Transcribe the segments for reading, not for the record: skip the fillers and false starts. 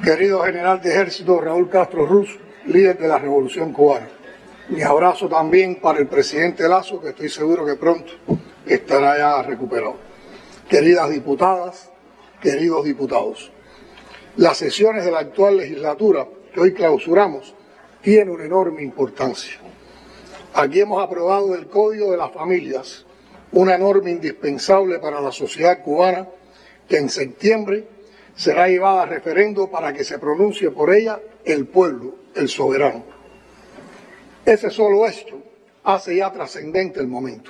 Querido general de ejército Raúl Castro Ruz, líder de la Revolución Cubana. Mi abrazo también para el presidente Lasso, que estoy seguro que pronto estará ya recuperado. Queridas diputadas, queridos diputados, las sesiones de la actual legislatura que hoy clausuramos tienen una enorme importancia. Aquí hemos aprobado el Código de las Familias, una norma indispensable para la sociedad cubana que en septiembre será llevada a referendo para que se pronuncie por ella el pueblo, el soberano. Ese solo hecho hace ya trascendente el momento.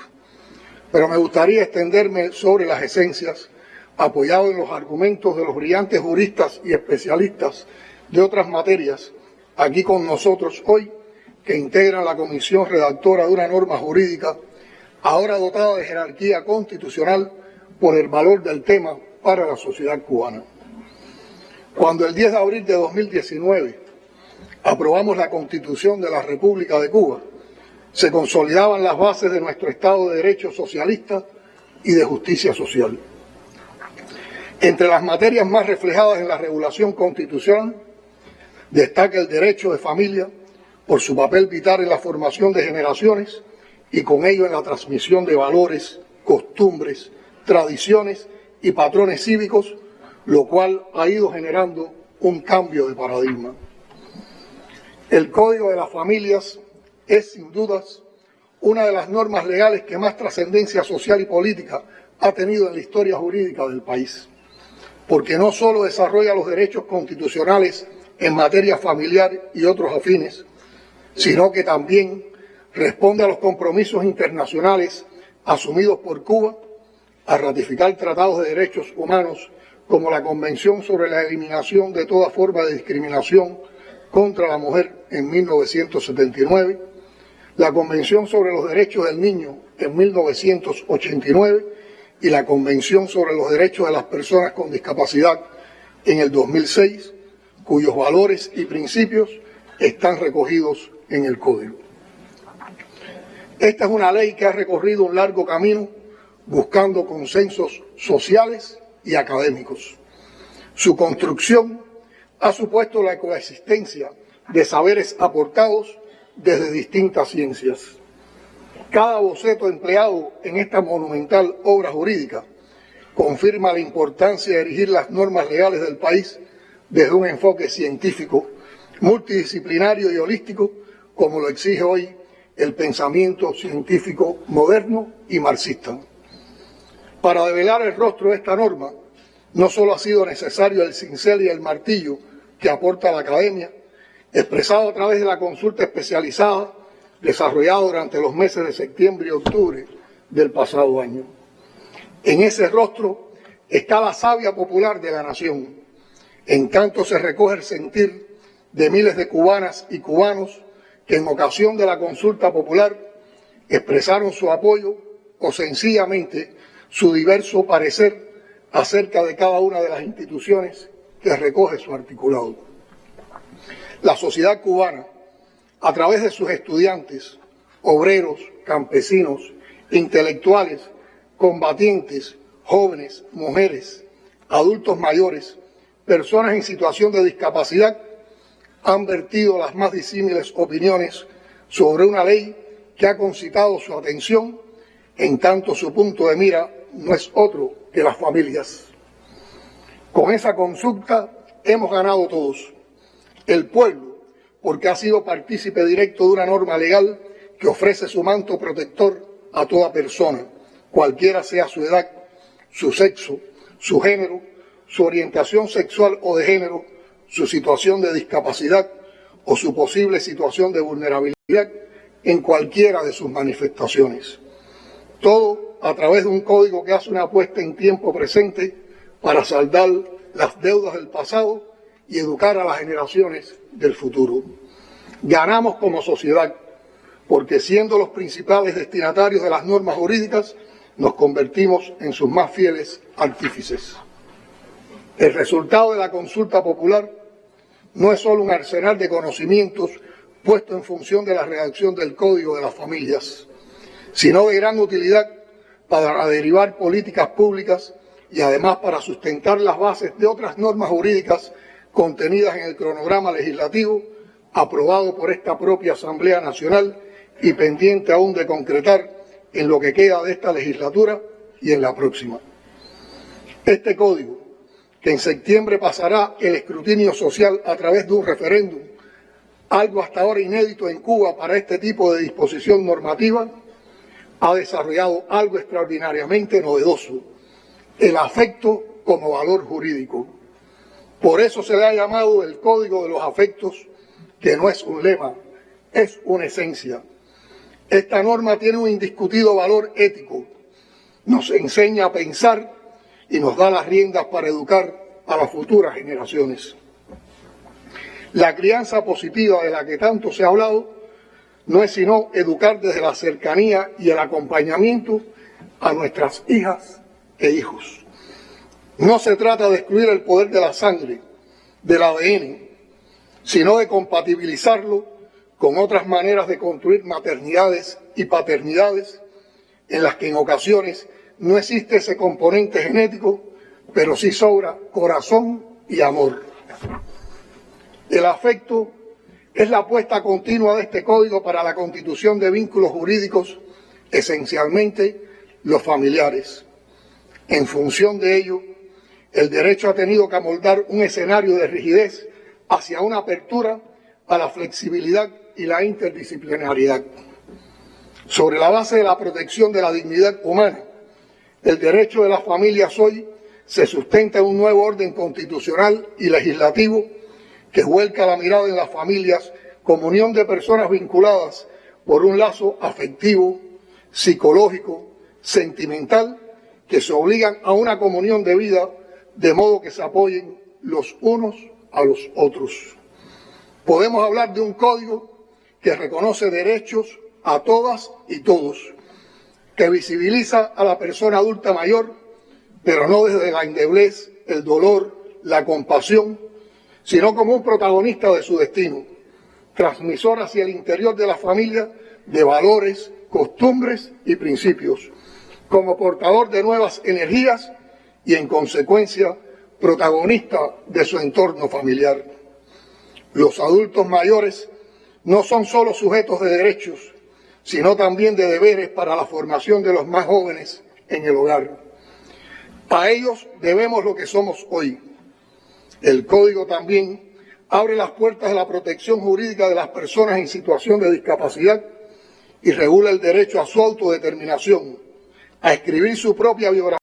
Pero me gustaría extenderme sobre las esencias, apoyado en los argumentos de los brillantes juristas y especialistas de otras materias, aquí con nosotros hoy, que integran la comisión redactora de una norma jurídica, ahora dotada de jerarquía constitucional por el valor del tema para la sociedad cubana. Cuando el 10 de abril de 2019 aprobamos la Constitución de la República de Cuba, se consolidaban las bases de nuestro Estado de Derecho socialista y de justicia social. Entre las materias más reflejadas en la regulación constitucional, destaca el derecho de familia por su papel vital en la formación de generaciones y con ello en la transmisión de valores, costumbres, tradiciones y patrones cívicos, lo cual ha ido generando un cambio de paradigma. El Código de las Familias es, sin dudas, una de las normas legales que más trascendencia social y política ha tenido en la historia jurídica del país, porque no solo desarrolla los derechos constitucionales en materia familiar y otros afines, sino que también responde a los compromisos internacionales asumidos por Cuba a ratificar tratados de derechos humanos como la Convención sobre la Eliminación de toda forma de discriminación contra la mujer en 1979, la Convención sobre los Derechos del Niño en 1989 y la Convención sobre los Derechos de las Personas con Discapacidad en el 2006, cuyos valores y principios están recogidos en el Código. Esta es una ley que ha recorrido un largo camino buscando consensos sociales y académicos. Su construcción ha supuesto la coexistencia de saberes aportados desde distintas ciencias. Cada boceto empleado en esta monumental obra jurídica confirma la importancia de erigir las normas legales del país desde un enfoque científico, multidisciplinario y holístico, como lo exige hoy el pensamiento científico moderno y marxista. Para develar el rostro de esta norma, no solo ha sido necesario el cincel y el martillo que aporta la academia, expresado a través de la consulta especializada desarrollada durante los meses de septiembre y octubre del pasado año. En ese rostro está la savia popular de la nación, en tanto se recoge el sentir de miles de cubanas y cubanos que en ocasión de la consulta popular expresaron su apoyo o sencillamente su diverso parecer acerca de cada una de las instituciones que recoge su articulado. La sociedad cubana, a través de sus estudiantes, obreros, campesinos, intelectuales, combatientes, jóvenes, mujeres, adultos mayores, personas en situación de discapacidad, han vertido las más disímiles opiniones sobre una ley que ha concitado su atención, en tanto su punto de mira no es otro que las familias. Con esa consulta hemos ganado todos. El pueblo, porque ha sido partícipe directo de una norma legal que ofrece su manto protector a toda persona, cualquiera sea su edad, su sexo, su género, su orientación sexual o de género, su situación de discapacidad o su posible situación de vulnerabilidad en cualquiera de sus manifestaciones. Todo a través de un código que hace una apuesta en tiempo presente para saldar las deudas del pasado y educar a las generaciones del futuro. Ganamos como sociedad, porque siendo los principales destinatarios de las normas jurídicas, nos convertimos en sus más fieles artífices. El resultado de la consulta popular no es solo un arsenal de conocimientos puesto en función de la redacción del Código de las Familias, sino de gran utilidad para derivar políticas públicas y además para sustentar las bases de otras normas jurídicas contenidas en el cronograma legislativo aprobado por esta propia Asamblea Nacional y pendiente aún de concretar en lo que queda de esta legislatura y en la próxima. Este código, que en septiembre pasará el escrutinio social a través de un referéndum, algo hasta ahora inédito en Cuba para este tipo de disposición normativa, ha desarrollado algo extraordinariamente novedoso: el afecto como valor jurídico. Por eso se le ha llamado el Código de los Afectos, que no es un lema, es una esencia. Esta norma tiene un indiscutido valor ético, nos enseña a pensar y nos da las riendas para educar a las futuras generaciones. La crianza positiva de la que tanto se ha hablado no es sino educar desde la cercanía y el acompañamiento a nuestras hijas e hijos. No se trata de excluir el poder de la sangre, del ADN, sino de compatibilizarlo con otras maneras de construir maternidades y paternidades en las que en ocasiones no existe ese componente genético, pero sí sobra corazón y amor. El afecto es la apuesta continua de este código para la constitución de vínculos jurídicos, esencialmente los familiares. En función de ello, el derecho ha tenido que amoldar un escenario de rigidez hacia una apertura a la flexibilidad y la interdisciplinariedad. Sobre la base de la protección de la dignidad humana, el derecho de las familias hoy se sustenta en un nuevo orden constitucional y legislativo que vuelca la mirada en las familias como unión de personas vinculadas por un lazo afectivo, psicológico, sentimental, que se obligan a una comunión de vida de modo que se apoyen los unos a los otros. Podemos hablar de un código que reconoce derechos a todas y todos, que visibiliza a la persona adulta mayor, pero no desde la endeblez, el dolor, la compasión, sino como un protagonista de su destino, transmisor hacia el interior de la familia de valores, costumbres y principios, como portador de nuevas energías y, en consecuencia, protagonista de su entorno familiar. Los adultos mayores no son solo sujetos de derechos, sino también de deberes para la formación de los más jóvenes en el hogar. A ellos debemos lo que somos hoy. El Código también abre las puertas de la protección jurídica de las personas en situación de discapacidad y regula el derecho a su autodeterminación, a escribir su propia biografía.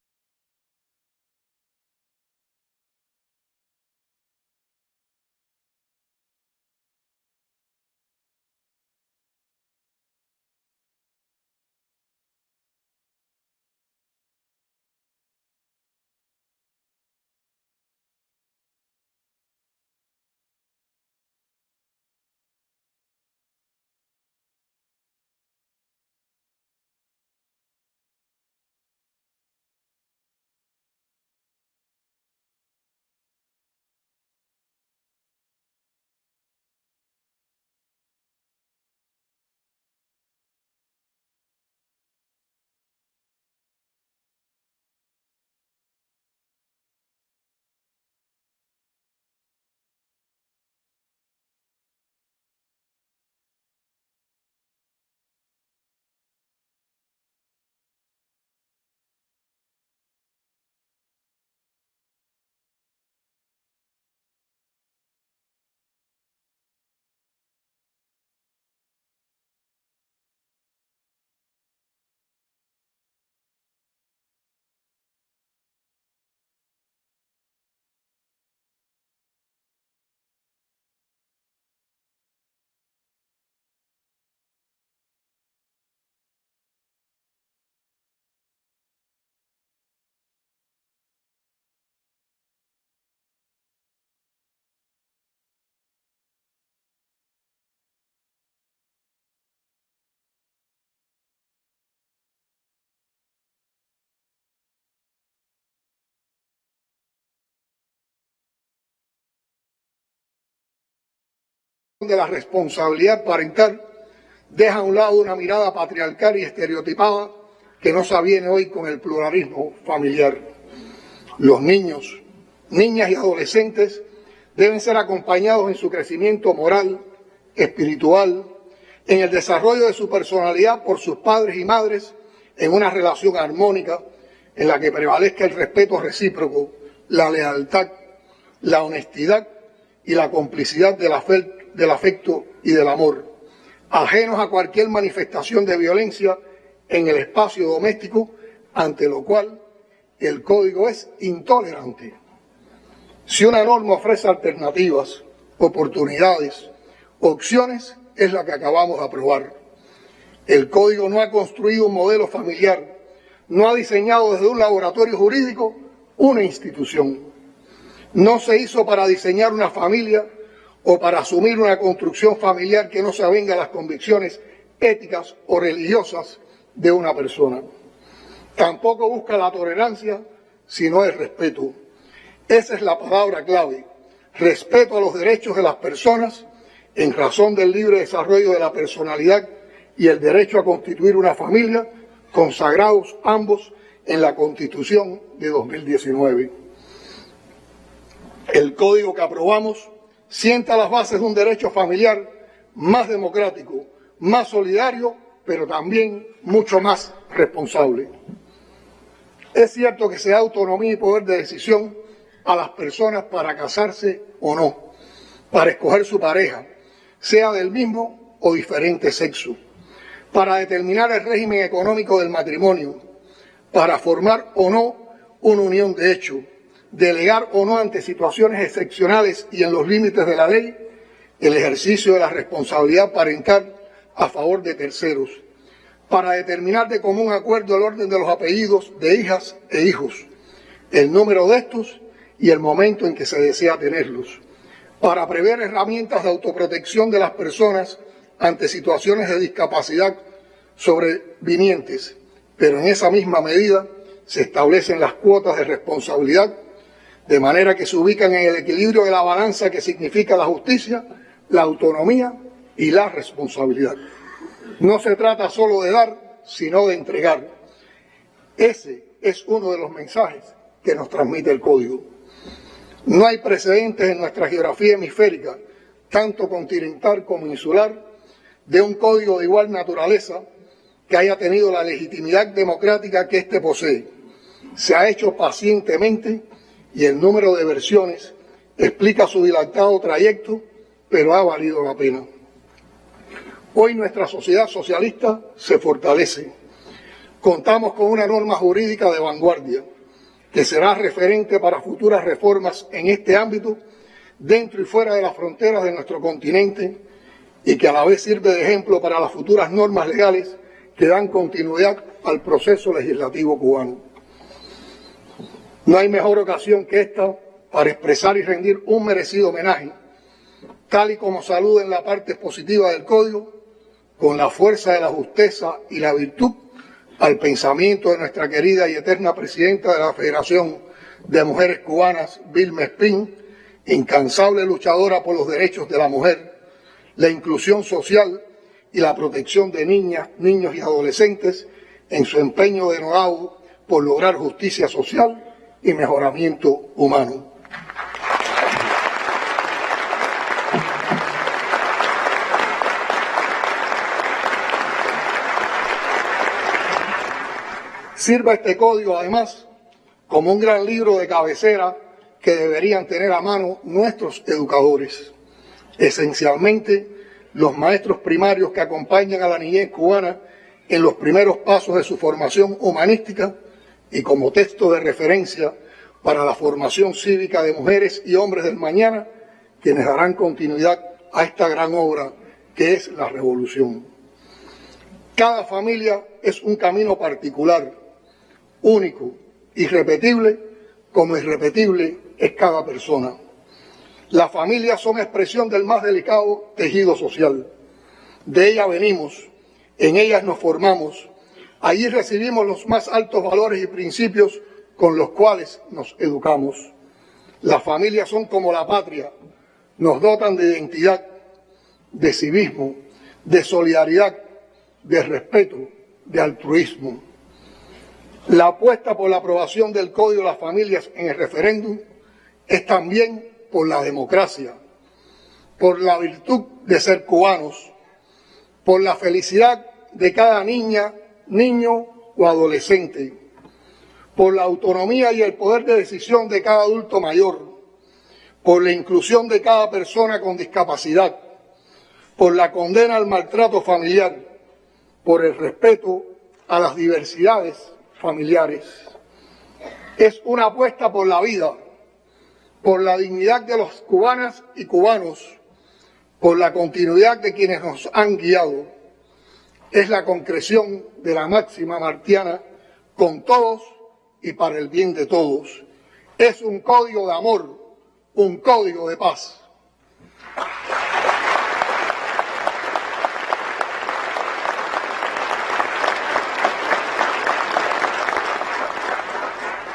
De la responsabilidad parental deja a un lado una mirada patriarcal y estereotipada que no se aviene hoy con el pluralismo familiar. Los niños, niñas y adolescentes deben ser acompañados en su crecimiento moral, espiritual, en el desarrollo de su personalidad por sus padres y madres, en una relación armónica en la que prevalezca el respeto recíproco, la lealtad, la honestidad y la complicidad del afecto y del amor, ajenos a cualquier manifestación de violencia en el espacio doméstico, ante lo cual el Código es intolerante. Si una norma ofrece alternativas, oportunidades, opciones, es la que acabamos de aprobar. El Código no ha construido un modelo familiar, no ha diseñado desde un laboratorio jurídico una institución. No se hizo para diseñar una familia o para asumir una construcción familiar que no se avenga a las convicciones éticas o religiosas de una persona. Tampoco busca la tolerancia, sino el respeto. Esa es la palabra clave: respeto a los derechos de las personas en razón del libre desarrollo de la personalidad y el derecho a constituir una familia, consagrados ambos en la Constitución de 2019. El Código que aprobamos sienta las bases de un derecho familiar más democrático, más solidario, pero también mucho más responsable. Es cierto que se da autonomía y poder de decisión a las personas para casarse o no, para escoger su pareja, sea del mismo o diferente sexo, para determinar el régimen económico del matrimonio, para formar o no una unión de hecho, delegar o no ante situaciones excepcionales y en los límites de la ley el ejercicio de la responsabilidad parental a favor de terceros, para determinar de común acuerdo el orden de los apellidos de hijas e hijos, el número de estos y el momento en que se desea tenerlos, para prever herramientas de autoprotección de las personas ante situaciones de discapacidad sobrevinientes, pero en esa misma medida se establecen las cuotas de responsabilidad, de manera que se ubican en el equilibrio de la balanza que significa la justicia, la autonomía y la responsabilidad. No se trata solo de dar, sino de entregar. Ese es uno de los mensajes que nos transmite el Código. No hay precedentes en nuestra geografía hemisférica, tanto continental como insular, de un código de igual naturaleza que haya tenido la legitimidad democrática que éste posee. Se ha hecho pacientemente y el número de versiones explica su dilatado trayecto, pero ha valido la pena. Hoy nuestra sociedad socialista se fortalece. Contamos con una norma jurídica de vanguardia que será referente para futuras reformas en este ámbito, dentro y fuera de las fronteras de nuestro continente, y que a la vez sirve de ejemplo para las futuras normas legales que dan continuidad al proceso legislativo cubano. No hay mejor ocasión que esta para expresar y rendir un merecido homenaje, tal y como saluda en la parte positiva del Código, con la fuerza de la justeza y la virtud, al pensamiento de nuestra querida y eterna presidenta de la Federación de Mujeres Cubanas, Vilma Espín, incansable luchadora por los derechos de la mujer, la inclusión social y la protección de niñas, niños y adolescentes en su empeño denodado por lograr justicia social y mejoramiento humano. Sirva este código, además, como un gran libro de cabecera que deberían tener a mano nuestros educadores, esencialmente los maestros primarios que acompañan a la niñez cubana en los primeros pasos de su formación humanística y como texto de referencia para la formación cívica de mujeres y hombres del mañana, quienes darán continuidad a esta gran obra que es la revolución. Cada familia es un camino particular, único, irrepetible, como irrepetible es cada persona. Las familias son expresión del más delicado tejido social. De ellas venimos, en ellas nos formamos, allí recibimos los más altos valores y principios con los cuales nos educamos. Las familias son como la patria, nos dotan de identidad, de civismo, de solidaridad, de respeto, de altruismo. La apuesta por la aprobación del Código de las Familias en el referéndum es también por la democracia, por la virtud de ser cubanos, por la felicidad de cada niña, niño o adolescente, por la autonomía y el poder de decisión de cada adulto mayor, por la inclusión de cada persona con discapacidad, por la condena al maltrato familiar, por el respeto a las diversidades familiares. Es una apuesta por la vida, por la dignidad de los cubanas y cubanos, por la continuidad de quienes nos han guiado. Es la concreción de la máxima martiana, con todos y para el bien de todos. Es un código de amor, un código de paz.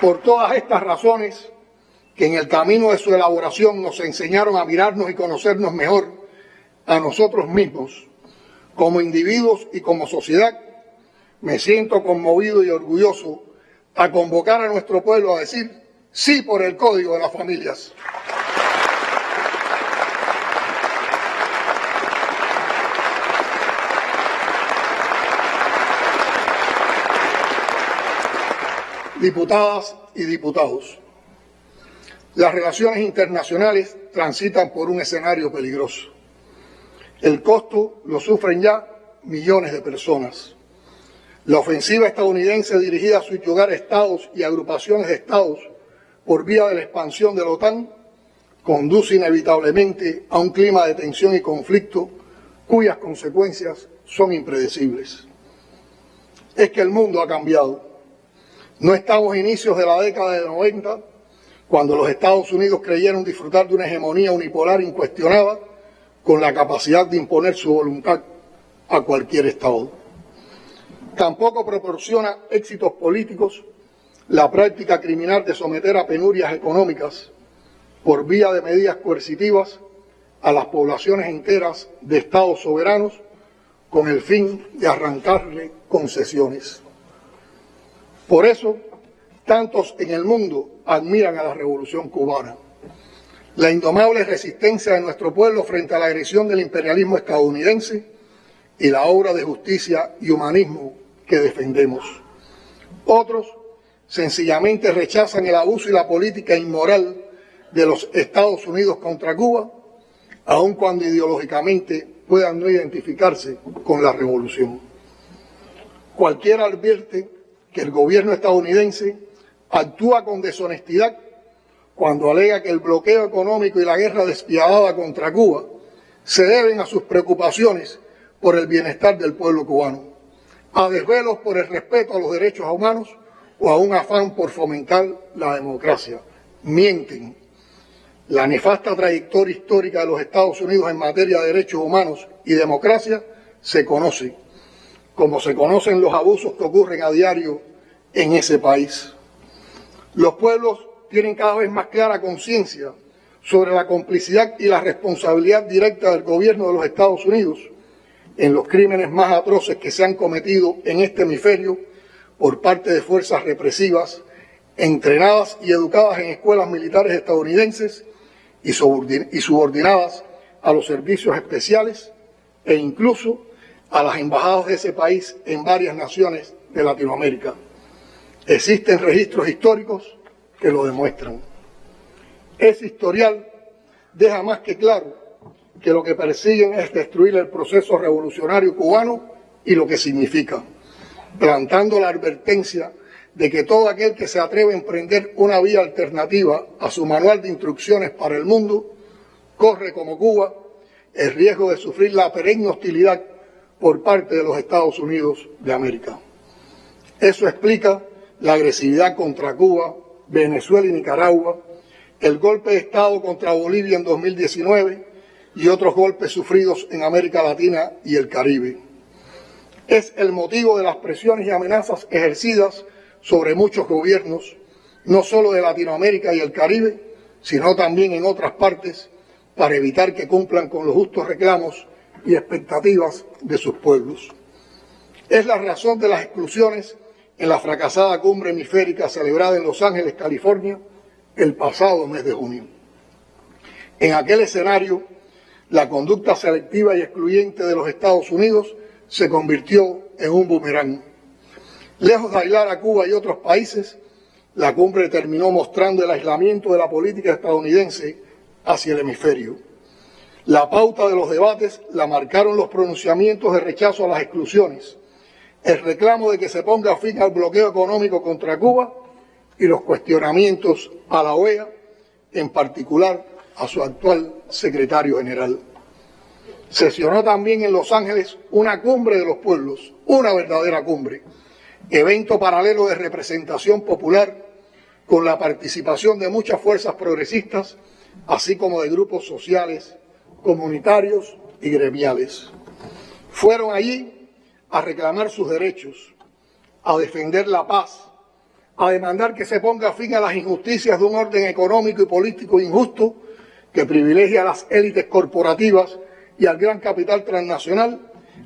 Por todas estas razones, que en el camino de su elaboración nos enseñaron a mirarnos y conocernos mejor a nosotros mismos, como individuos y como sociedad, me siento conmovido y orgulloso a convocar a nuestro pueblo a decir sí por el Código de las Familias. Diputadas y diputados, las relaciones internacionales transitan por un escenario peligroso. El costo lo sufren ya millones de personas. La ofensiva estadounidense dirigida a subyugar estados y agrupaciones de estados por vía de la expansión de la OTAN conduce inevitablemente a un clima de tensión y conflicto cuyas consecuencias son impredecibles. Es que el mundo ha cambiado. No estamos a inicios de la década de 90, cuando los Estados Unidos creyeron disfrutar de una hegemonía unipolar incuestionada, con la capacidad de imponer su voluntad a cualquier Estado. Tampoco proporciona éxitos políticos la práctica criminal de someter a penurias económicas por vía de medidas coercitivas a las poblaciones enteras de Estados soberanos con el fin de arrancarle concesiones. Por eso, tantos en el mundo admiran a la Revolución Cubana. La indomable resistencia de nuestro pueblo frente a la agresión del imperialismo estadounidense y la obra de justicia y humanismo que defendemos. Otros sencillamente rechazan el abuso y la política inmoral de los Estados Unidos contra Cuba, aun cuando ideológicamente puedan no identificarse con la revolución. Cualquiera advierte que el gobierno estadounidense actúa con deshonestidad cuando alega que el bloqueo económico y la guerra despiadada contra Cuba se deben a sus preocupaciones por el bienestar del pueblo cubano, a desvelos por el respeto a los derechos humanos o a un afán por fomentar la democracia. Mienten. La nefasta trayectoria histórica de los Estados Unidos en materia de derechos humanos y democracia se conoce, como se conocen los abusos que ocurren a diario en ese país. Los pueblos tienen cada vez más clara conciencia sobre la complicidad y la responsabilidad directa del gobierno de los Estados Unidos en los crímenes más atroces que se han cometido en este hemisferio por parte de fuerzas represivas entrenadas y educadas en escuelas militares estadounidenses y subordinadas a los servicios especiales e incluso a las embajadas de ese país en varias naciones de Latinoamérica. Existen registros históricos que lo demuestran. Ese historial deja más que claro que lo que persiguen es destruir el proceso revolucionario cubano y lo que significa, plantando la advertencia de que todo aquel que se atreve a emprender una vía alternativa a su manual de instrucciones para el mundo, corre como Cuba el riesgo de sufrir la perenne hostilidad por parte de los Estados Unidos de América. Eso explica la agresividad contra Cuba, Venezuela y Nicaragua, el golpe de Estado contra Bolivia en 2019 y otros golpes sufridos en América Latina y el Caribe. Es el motivo de las presiones y amenazas ejercidas sobre muchos gobiernos, no solo de Latinoamérica y el Caribe, sino también en otras partes, para evitar que cumplan con los justos reclamos y expectativas de sus pueblos. Es la razón de las exclusiones en la fracasada cumbre hemisférica celebrada en Los Ángeles, California, el pasado mes de junio. En aquel escenario, la conducta selectiva y excluyente de los Estados Unidos se convirtió en un boomerang. Lejos de aislar a Cuba y otros países, la cumbre terminó mostrando el aislamiento de la política estadounidense hacia el hemisferio. La pauta de los debates la marcaron los pronunciamientos de rechazo a las exclusiones, el reclamo de que se ponga fin al bloqueo económico contra Cuba y los cuestionamientos a la OEA, en particular a su actual secretario general. Sesionó también en Los Ángeles una cumbre de los pueblos, una verdadera cumbre, evento paralelo de representación popular con la participación de muchas fuerzas progresistas, así como de grupos sociales, comunitarios y gremiales. Fueron allí a reclamar sus derechos, a defender la paz, a demandar que se ponga fin a las injusticias de un orden económico y político injusto que privilegia a las élites corporativas y al gran capital transnacional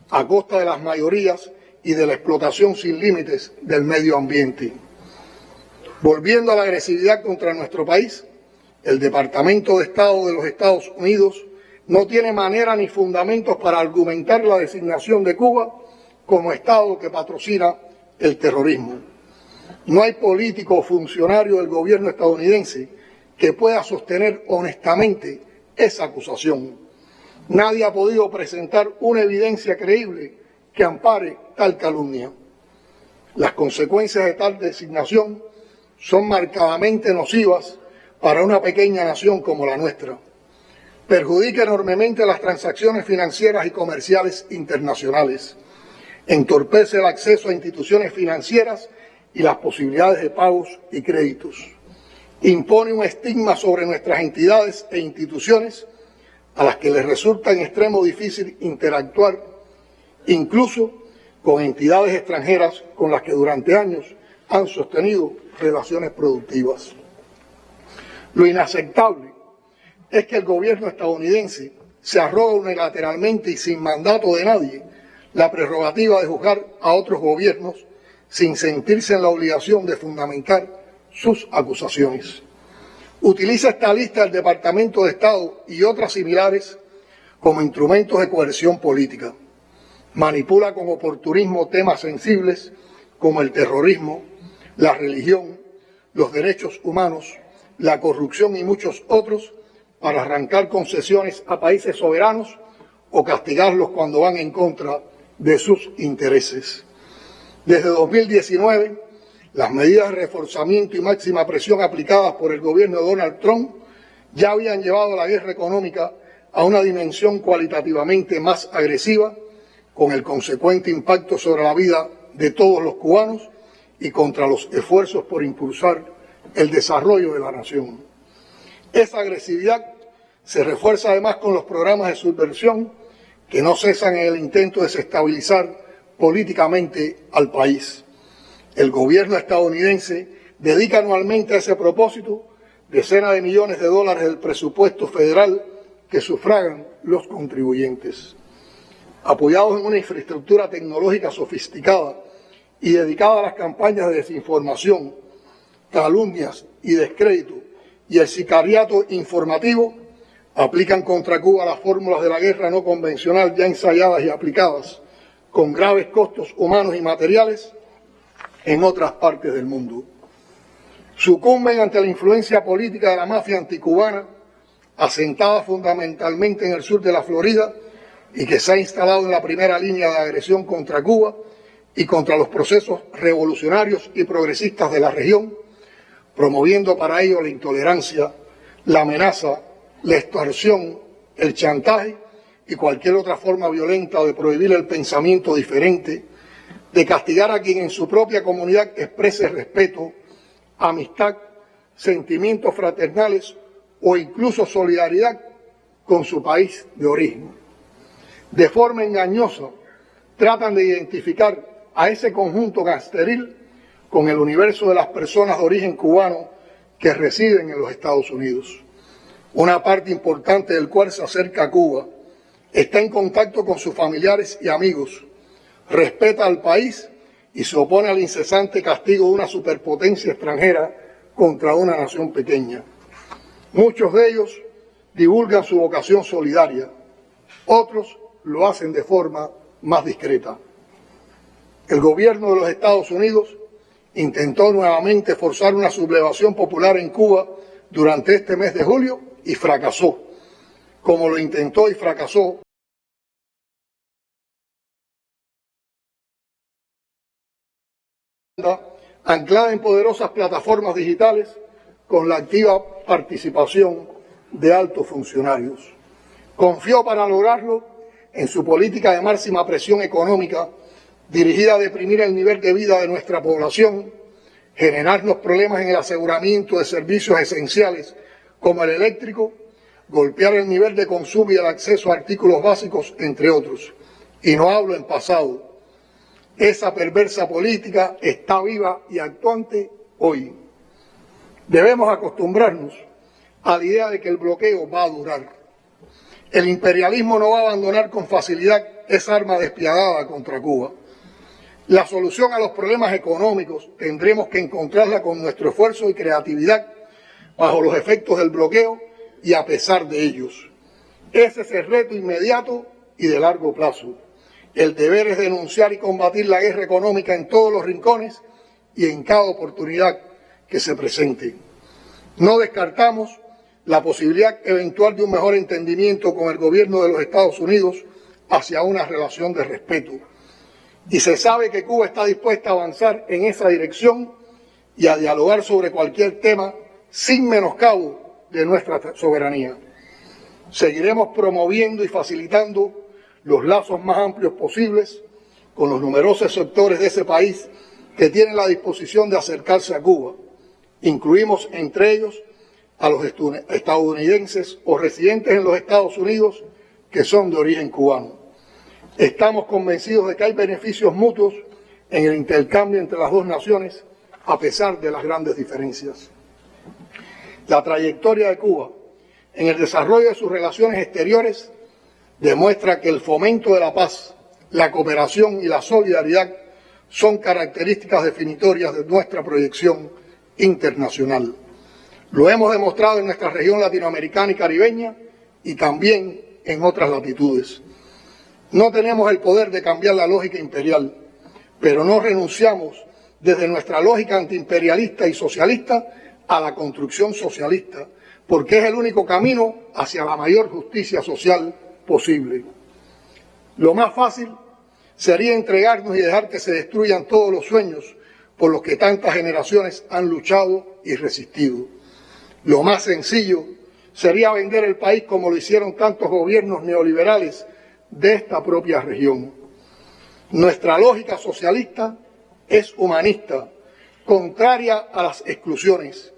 a costa de las mayorías y de la explotación sin límites del medio ambiente. Volviendo a la agresividad contra nuestro país, el Departamento de Estado de los Estados Unidos no tiene manera ni fundamentos para argumentar la designación de Cuba como Estado que patrocina el terrorismo. No hay político o funcionario del gobierno estadounidense que pueda sostener honestamente esa acusación. Nadie ha podido presentar una evidencia creíble que ampare tal calumnia. Las consecuencias de tal designación son marcadamente nocivas para una pequeña nación como la nuestra. Perjudica enormemente las transacciones financieras y comerciales internacionales. Entorpece el acceso a instituciones financieras y las posibilidades de pagos y créditos. Impone un estigma sobre nuestras entidades e instituciones a las que les resulta en extremo difícil interactuar, incluso con entidades extranjeras con las que durante años han sostenido relaciones productivas. Lo inaceptable es que el gobierno estadounidense se arroga unilateralmente y sin mandato de nadie la prerrogativa de juzgar a otros gobiernos sin sentirse en la obligación de fundamentar sus acusaciones. Utiliza esta lista del Departamento de Estado y otras similares como instrumentos de coerción política. Manipula con oportunismo temas sensibles como el terrorismo, la religión, los derechos humanos, la corrupción y muchos otros para arrancar concesiones a países soberanos o castigarlos cuando van en contra de sus intereses. Desde 2019, las medidas de reforzamiento y máxima presión aplicadas por el gobierno de Donald Trump ya habían llevado la guerra económica a una dimensión cualitativamente más agresiva, con el consecuente impacto sobre la vida de todos los cubanos y contra los esfuerzos por impulsar el desarrollo de la nación. Esa agresividad se refuerza además con los programas de subversión que no cesan en el intento de desestabilizar políticamente al país. El gobierno estadounidense dedica anualmente a ese propósito decenas de millones de dólares del presupuesto federal que sufragan los contribuyentes. Apoyados en una infraestructura tecnológica sofisticada y dedicada a las campañas de desinformación, calumnias y descrédito y el sicariato informativo, aplican contra Cuba las fórmulas de la guerra no convencional ya ensayadas y aplicadas, con graves costos humanos y materiales, en otras partes del mundo. Sucumben ante la influencia política de la mafia anticubana, asentada fundamentalmente en el sur de la Florida y que se ha instalado en la primera línea de agresión contra Cuba y contra los procesos revolucionarios y progresistas de la región, promoviendo para ello la intolerancia, la amenaza, la extorsión, el chantaje y cualquier otra forma violenta de prohibir el pensamiento diferente, de castigar a quien en su propia comunidad exprese respeto, amistad, sentimientos fraternales o incluso solidaridad con su país de origen. De forma engañosa, tratan de identificar a ese conjunto gangsteril con el universo de las personas de origen cubano que residen en los Estados Unidos. Una parte importante del cual se acerca a Cuba, está en contacto con sus familiares y amigos, respeta al país y se opone al incesante castigo de una superpotencia extranjera contra una nación pequeña. Muchos de ellos divulgan su vocación solidaria, otros lo hacen de forma más discreta. El gobierno de los Estados Unidos intentó nuevamente forzar una sublevación popular en Cuba durante este mes de julio y fracasó, como lo intentó y fracasó anclada en poderosas plataformas digitales con la activa participación de altos funcionarios. Confió para lograrlo en su política de máxima presión económica dirigida a deprimir el nivel de vida de nuestra población, generarnos problemas en el aseguramiento de servicios esenciales como el eléctrico, golpear el nivel de consumo y el acceso a artículos básicos, entre otros. Y no hablo en pasado. Esa perversa política está viva y actuante hoy. Debemos acostumbrarnos a la idea de que el bloqueo va a durar. El imperialismo no va a abandonar con facilidad esa arma despiadada contra Cuba. La solución a los problemas económicos tendremos que encontrarla con nuestro esfuerzo y creatividad bajo los efectos del bloqueo y a pesar de ellos. Ese es el reto inmediato y de largo plazo. El deber es denunciar y combatir la guerra económica en todos los rincones y en cada oportunidad que se presente. No descartamos la posibilidad eventual de un mejor entendimiento con el gobierno de los Estados Unidos hacia una relación de respeto. Y se sabe que Cuba está dispuesta a avanzar en esa dirección y a dialogar sobre cualquier tema sin menoscabo de nuestra soberanía. Seguiremos promoviendo y facilitando los lazos más amplios posibles con los numerosos sectores de ese país que tienen la disposición de acercarse a Cuba. Incluimos entre ellos a los estadounidenses o residentes en los Estados Unidos que son de origen cubano. Estamos convencidos de que hay beneficios mutuos en el intercambio entre las dos naciones, a pesar de las grandes diferencias. La trayectoria de Cuba en el desarrollo de sus relaciones exteriores demuestra que el fomento de la paz, la cooperación y la solidaridad son características definitorias de nuestra proyección internacional. Lo hemos demostrado en nuestra región latinoamericana y caribeña y también en otras latitudes. No tenemos el poder de cambiar la lógica imperial, pero no renunciamos desde nuestra lógica antiimperialista y socialista a la construcción socialista, porque es el único camino hacia la mayor justicia social posible. Lo más fácil sería entregarnos y dejar que se destruyan todos los sueños por los que tantas generaciones han luchado y resistido. Lo más sencillo sería vender el país como lo hicieron tantos gobiernos neoliberales de esta propia región. Nuestra lógica socialista es humanista, contraria a las exclusiones.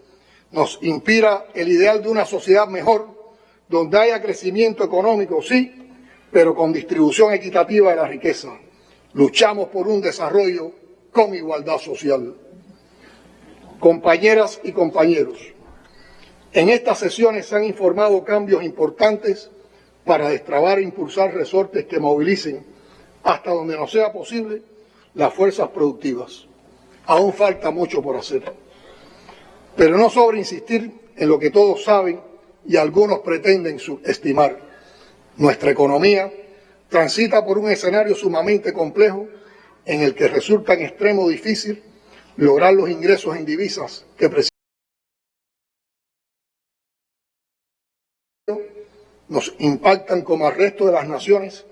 Nos inspira el ideal de una sociedad mejor, donde haya crecimiento económico, sí, pero con distribución equitativa de la riqueza. Luchamos por un desarrollo con igualdad social. Compañeras y compañeros, en estas sesiones se han informado cambios importantes para destrabar e impulsar resortes que movilicen, hasta donde nos sea posible, las fuerzas productivas. Aún falta mucho por hacer. Pero no sobra insistir en lo que todos saben y algunos pretenden subestimar. Nuestra economía transita por un escenario sumamente complejo en el que resulta en extremo difícil lograr los ingresos en divisas que nos impactan como al resto de las naciones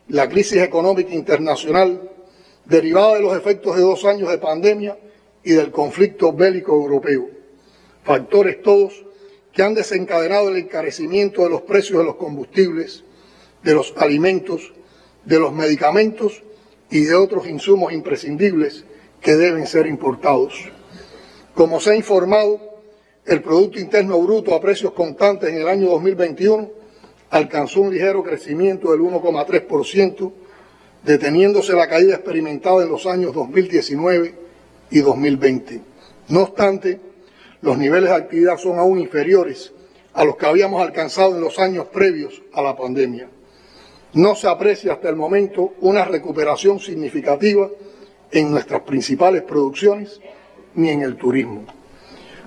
la crisis económica internacional derivada de los efectos de 2 años de pandemia y del conflicto bélico europeo. Factores todos que han desencadenado el encarecimiento de los precios de los combustibles, de los alimentos, de los medicamentos y de otros insumos imprescindibles que deben ser importados. Como se ha informado, el Producto Interno Bruto a precios constantes en el año 2021 alcanzó un ligero crecimiento del 1,3%, deteniéndose la caída experimentada en los años 2019 y 2020. No obstante, los niveles de actividad son aún inferiores a los que habíamos alcanzado en los años previos a la pandemia. No se aprecia hasta el momento una recuperación significativa en nuestras principales producciones ni en el turismo.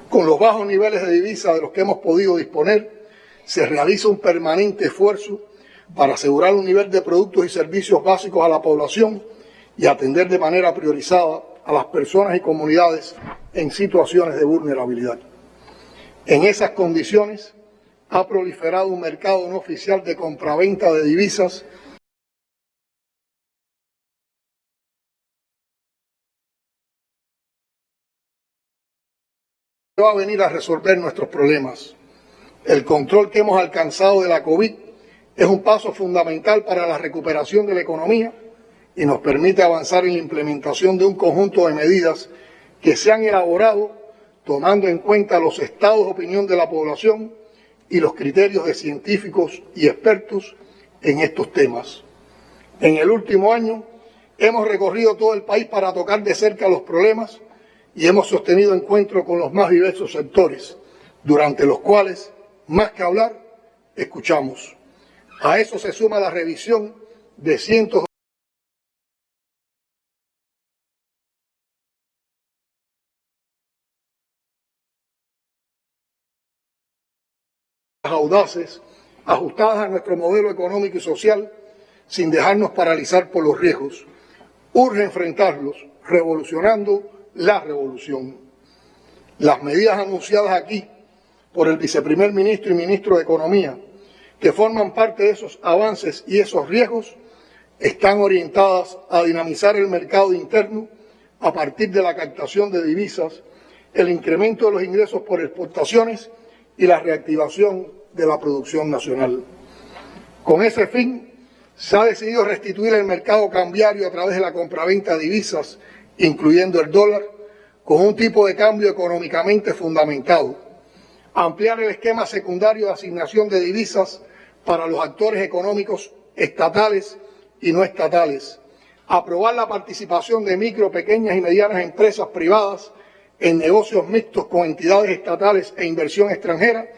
Con los bajos niveles de divisa de los que hemos podido disponer, se realiza un permanente esfuerzo para asegurar un nivel de productos y servicios básicos a la población y atender de manera priorizada a las personas y comunidades en situaciones de vulnerabilidad. En esas condiciones ha proliferado un mercado no oficial de compraventa de divisas que va a venir a resolver nuestros problemas. El control que hemos alcanzado de la COVID es un paso fundamental para la recuperación de la economía y nos permite avanzar en la implementación de un conjunto de medidas que se han elaborado tomando en cuenta los estados de opinión de la población y los criterios de científicos y expertos en estos temas. En el último año hemos recorrido todo el país para tocar de cerca los problemas y hemos sostenido encuentros con los más diversos sectores, durante los cuales, más que hablar, escuchamos. A eso se suma la revisión de cientos audaces, ajustadas a nuestro modelo económico y social, sin dejarnos paralizar por los riesgos. Urge enfrentarlos, revolucionando la revolución. Las medidas anunciadas aquí por el viceprimer ministro y ministro de Economía, que forman parte de esos avances y esos riesgos, están orientadas a dinamizar el mercado interno a partir de la captación de divisas, el incremento de los ingresos por exportaciones y la reactivación de la producción nacional. Con ese fin, se ha decidido restituir el mercado cambiario a través de la compraventa de divisas, incluyendo el dólar, con un tipo de cambio económicamente fundamentado, ampliar el esquema secundario de asignación de divisas para los actores económicos estatales y no estatales, aprobar la participación de micro, pequeñas y medianas empresas privadas en negocios mixtos con entidades estatales e inversión extranjera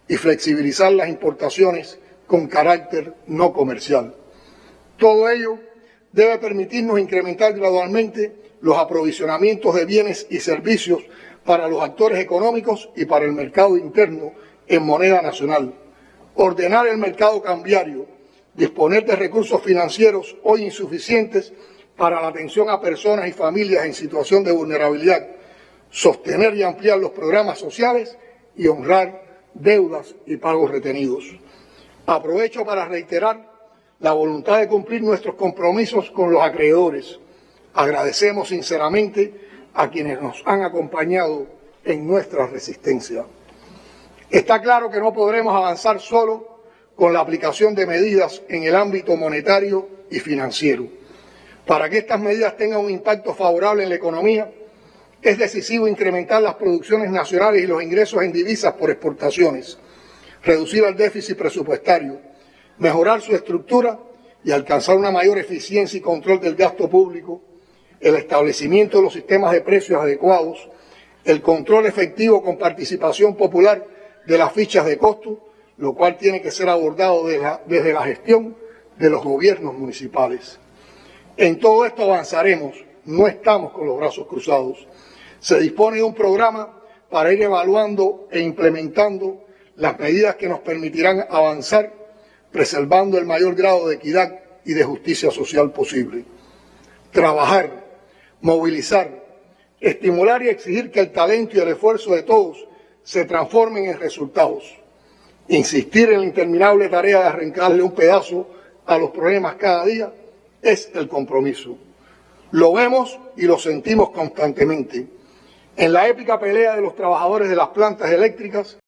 y flexibilizar las importaciones con carácter no comercial. Todo ello debe permitirnos incrementar gradualmente los aprovisionamientos de bienes y servicios para los actores económicos y para el mercado interno en moneda nacional, ordenar el mercado cambiario, disponer de recursos financieros hoy insuficientes para la atención a personas y familias en situación de vulnerabilidad, sostener y ampliar los programas sociales y honrar deudas y pagos retenidos. Aprovecho para reiterar la voluntad de cumplir nuestros compromisos con los acreedores. Agradecemos sinceramente a quienes nos han acompañado en nuestra resistencia. Está claro que no podremos avanzar solo con la aplicación de medidas en el ámbito monetario y financiero. Para que estas medidas tengan un impacto favorable en la economía, es decisivo incrementar las producciones nacionales y los ingresos en divisas por exportaciones, reducir el déficit presupuestario, mejorar su estructura y alcanzar una mayor eficiencia y control del gasto público, el establecimiento de los sistemas de precios adecuados, el control efectivo con participación popular de las fichas de costo, lo cual tiene que ser abordado desde la gestión de los gobiernos municipales. En todo esto avanzaremos, no estamos con los brazos cruzados. Se dispone de un programa para ir evaluando e implementando las medidas que nos permitirán avanzar, preservando el mayor grado de equidad y de justicia social posible. Trabajar, movilizar, estimular y exigir que el talento y el esfuerzo de todos se transformen en resultados. Insistir en la interminable tarea de arrancarle un pedazo a los problemas cada día es el compromiso. Lo vemos y lo sentimos constantemente. En la épica pelea de los trabajadores de las plantas eléctricas,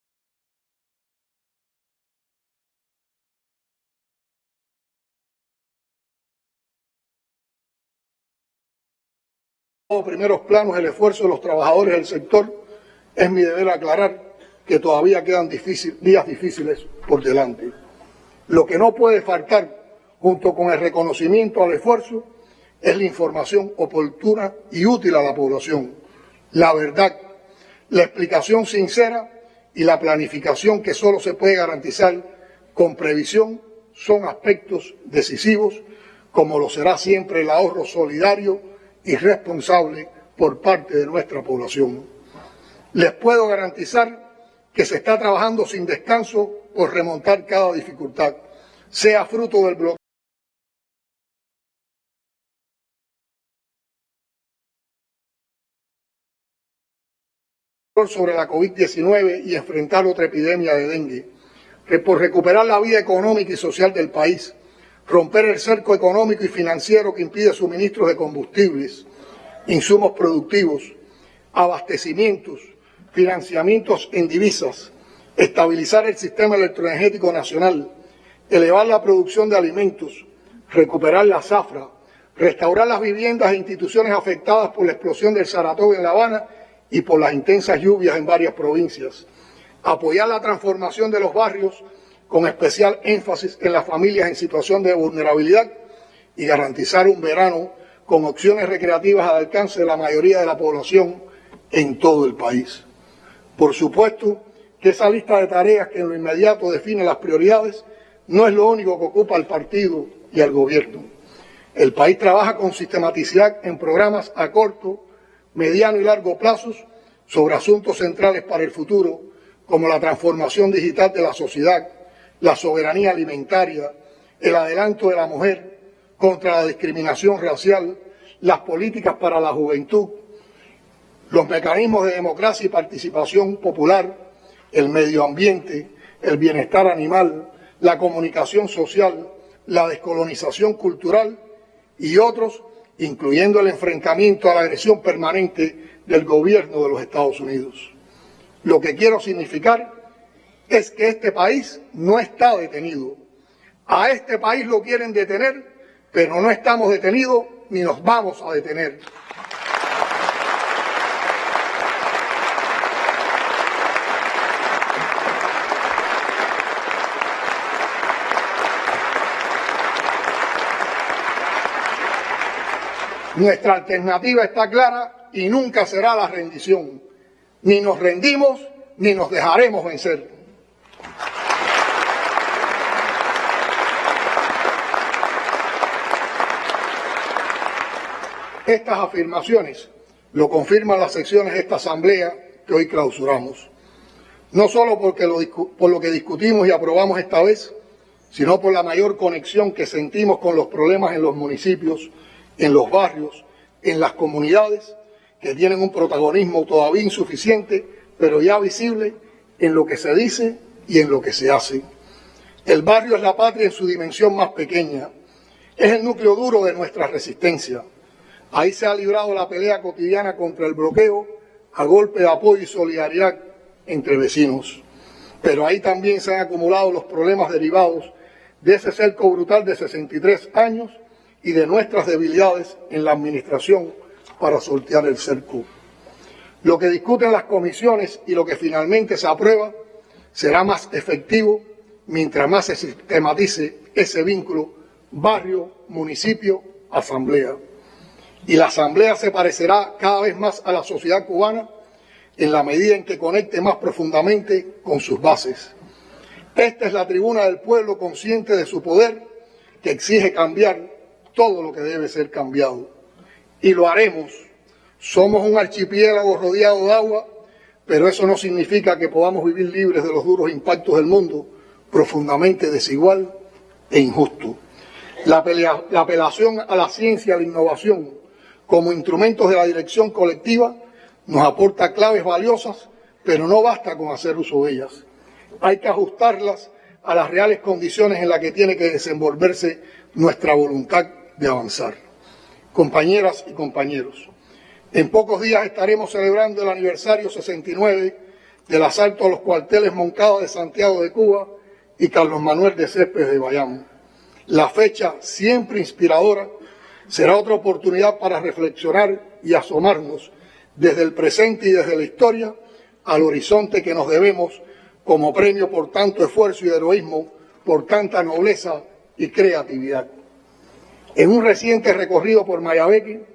en primeros planos el esfuerzo de los trabajadores del sector, es mi deber aclarar que todavía quedan días difíciles por delante. Lo que no puede faltar, junto con el reconocimiento al esfuerzo, es la información oportuna y útil a la población, la verdad, la explicación sincera y la planificación que solo se puede garantizar con previsión son aspectos decisivos, como lo será siempre el ahorro solidario y responsable por parte de nuestra población. Les puedo garantizar que se está trabajando sin descanso por remontar cada dificultad, sea fruto del bloqueo sobre la COVID-19 y enfrentar otra epidemia de dengue, que por recuperar la vida económica y social del país, romper el cerco económico y financiero que impide suministros de combustibles, insumos productivos, abastecimientos, financiamientos en divisas, estabilizar el sistema electroenergético nacional, elevar la producción de alimentos, recuperar la zafra, restaurar las viviendas e instituciones afectadas por la explosión del Saratoga en La Habana y por las intensas lluvias en varias provincias, apoyar la transformación de los barrios con especial énfasis en las familias en situación de vulnerabilidad y garantizar un verano con opciones recreativas al alcance de la mayoría de la población en todo el país. Por supuesto que esa lista de tareas que en lo inmediato define las prioridades no es lo único que ocupa al partido y al gobierno. El país trabaja con sistematicidad en programas a corto, mediano y largo plazos sobre asuntos centrales para el futuro, como la transformación digital de la sociedad, la soberanía alimentaria, el adelanto de la mujer contra la discriminación racial, las políticas para la juventud, los mecanismos de democracia y participación popular, el medio ambiente, el bienestar animal, la comunicación social, la descolonización cultural y otros, incluyendo el enfrentamiento a la agresión permanente del gobierno de los Estados Unidos. Lo que quiero significar es que este país no está detenido. A este país lo quieren detener, pero no estamos detenidos ni nos vamos a detener. Nuestra alternativa está clara y nunca será la rendición. Ni nos rendimos ni nos dejaremos vencer. Estas afirmaciones lo confirman las secciones de esta asamblea que hoy clausuramos. No solo por lo que discutimos y aprobamos esta vez, sino por la mayor conexión que sentimos con los problemas en los municipios, en los barrios, en las comunidades, que tienen un protagonismo todavía insuficiente, pero ya visible en lo que se dice y en lo que se hace. El barrio es la patria en su dimensión más pequeña, es el núcleo duro de nuestra resistencia. Ahí se ha librado la pelea cotidiana contra el bloqueo a golpe de apoyo y solidaridad entre vecinos. Pero ahí también se han acumulado los problemas derivados de ese cerco brutal de 63 años y de nuestras debilidades en la administración para sortear el cerco. Lo que discuten las comisiones y lo que finalmente se aprueba será más efectivo mientras más se sistematice ese vínculo barrio, municipio, asamblea. Y la asamblea se parecerá cada vez más a la sociedad cubana en la medida en que conecte más profundamente con sus bases. Esta es la tribuna del pueblo consciente de su poder que exige cambiar todo lo que debe ser cambiado. Y lo haremos. Somos un archipiélago rodeado de agua, pero eso no significa que podamos vivir libres de los duros impactos del mundo, profundamente desigual e injusto. La apelación a la ciencia y a la innovación como instrumentos de la dirección colectiva nos aporta claves valiosas, pero no basta con hacer uso de ellas. Hay que ajustarlas a las reales condiciones en las que tiene que desenvolverse nuestra voluntad de avanzar. Compañeras y compañeros, en pocos días estaremos celebrando el aniversario 69 del asalto a los cuarteles Moncada de Santiago de Cuba y Carlos Manuel de Céspedes de Bayamo. La fecha, siempre inspiradora, será otra oportunidad para reflexionar y asomarnos desde el presente y desde la historia al horizonte que nos debemos como premio por tanto esfuerzo y heroísmo, por tanta nobleza y creatividad. En un reciente recorrido por Mayabeque,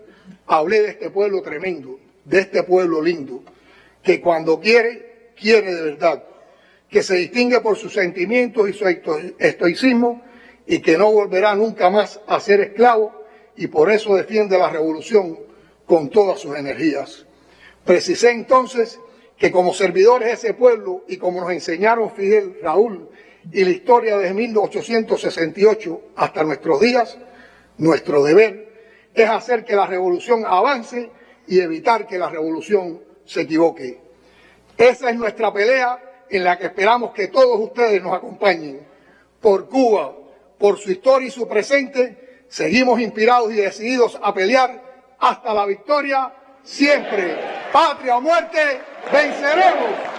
hablé de este pueblo tremendo, de este pueblo lindo, que cuando quiere, quiere de verdad, que se distingue por sus sentimientos y su estoicismo y que no volverá nunca más a ser esclavo y por eso defiende la revolución con todas sus energías. Precisé entonces que como servidores de ese pueblo y como nos enseñaron Fidel, Raúl y la historia desde 1868 hasta nuestros días, nuestro deber es hacer que la revolución avance y evitar que la revolución se equivoque. Esa es nuestra pelea en la que esperamos que todos ustedes nos acompañen. Por Cuba, por su historia y su presente, seguimos inspirados y decididos a pelear hasta la victoria siempre. Patria o muerte, venceremos.